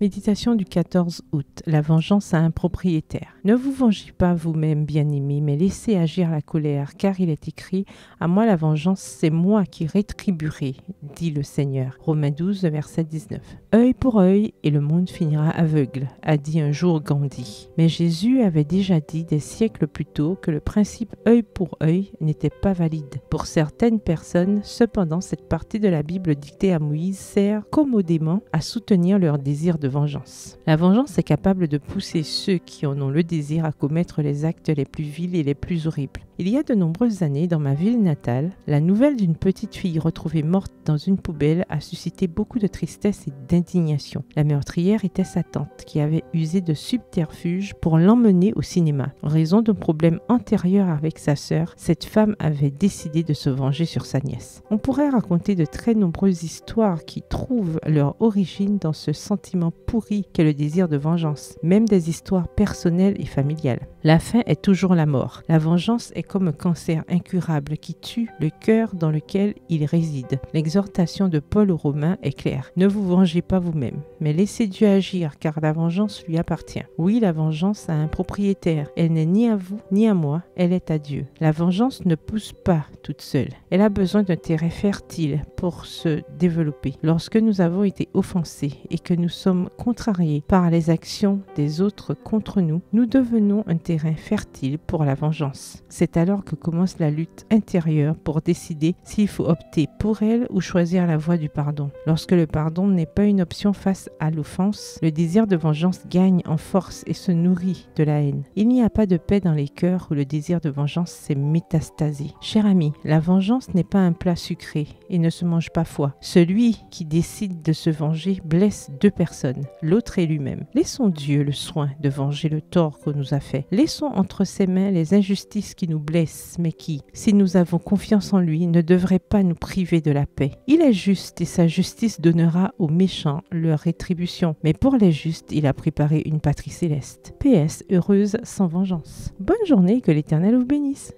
Méditation du 14 août. La vengeance a un propriétaire. Ne vous vengez pas vous-même, bien-aimés, mais laissez agir la colère, car il est écrit « À moi la vengeance, c'est moi qui rétribuerai, dit le Seigneur ». Romains 12, verset 19. Œil pour œil et le monde finira aveugle, a dit un jour Gandhi. Mais Jésus avait déjà dit des siècles plus tôt que le principe œil pour œil n'était pas valide. Pour certaines personnes, cependant, cette partie de la Bible dictée à Moïse sert commodément à soutenir leur désir de vengeance. La vengeance est capable de pousser ceux qui en ont le désir à commettre les actes les plus vils et les plus horribles. Il y a de nombreuses années, dans ma ville natale, la nouvelle d'une petite fille retrouvée morte dans une poubelle a suscité beaucoup de tristesse et d'indignation. La meurtrière était sa tante, qui avait usé de subterfuges pour l'emmener au cinéma. En raison d'un problème antérieur avec sa sœur, cette femme avait décidé de se venger sur sa nièce. On pourrait raconter de très nombreuses histoires qui trouvent leur origine dans ce sentiment pourri qu'est le désir de vengeance, même des histoires personnelles et familiales. La fin est toujours la mort. La vengeance est comme un cancer incurable qui tue le cœur dans lequel il réside. L'exhortation de Paul aux Romains est claire. Ne vous vengez pas vous-même, mais laissez Dieu agir, car la vengeance lui appartient. Oui, la vengeance a un propriétaire. Elle n'est ni à vous, ni à moi, elle est à Dieu. La vengeance ne pousse pas toute seule. Elle a besoin d'un terrain fertile pour se développer. Lorsque nous avons été offensés et que nous sommes contrariés par les actions des autres contre nous, nous devenons un terrain fertile pour la vengeance. C'est alors que commence la lutte intérieure pour décider s'il faut opter pour elle ou choisir la voie du pardon. Lorsque le pardon n'est pas une option face à l'offense, le désir de vengeance gagne en force et se nourrit de la haine. Il n'y a pas de paix dans les cœurs où le désir de vengeance s'est métastasé. Cher ami, la vengeance n'est pas un plat sucré et ne se mange pas froid. Celui qui décide de se venger blesse deux personnes, l'autre est lui-même. Laissons Dieu le soin de venger le tort qu'on nous a fait. Laissons entre ses mains les injustices qui nous blessent, mais qui, si nous avons confiance en lui, ne devraient pas nous priver de la paix. Il est juste et sa justice donnera aux méchants leur rétribution. Mais pour les justes, il a préparé une patrie céleste. PS, heureuse sans vengeance. Bonne journée, que l'Éternel vous bénisse.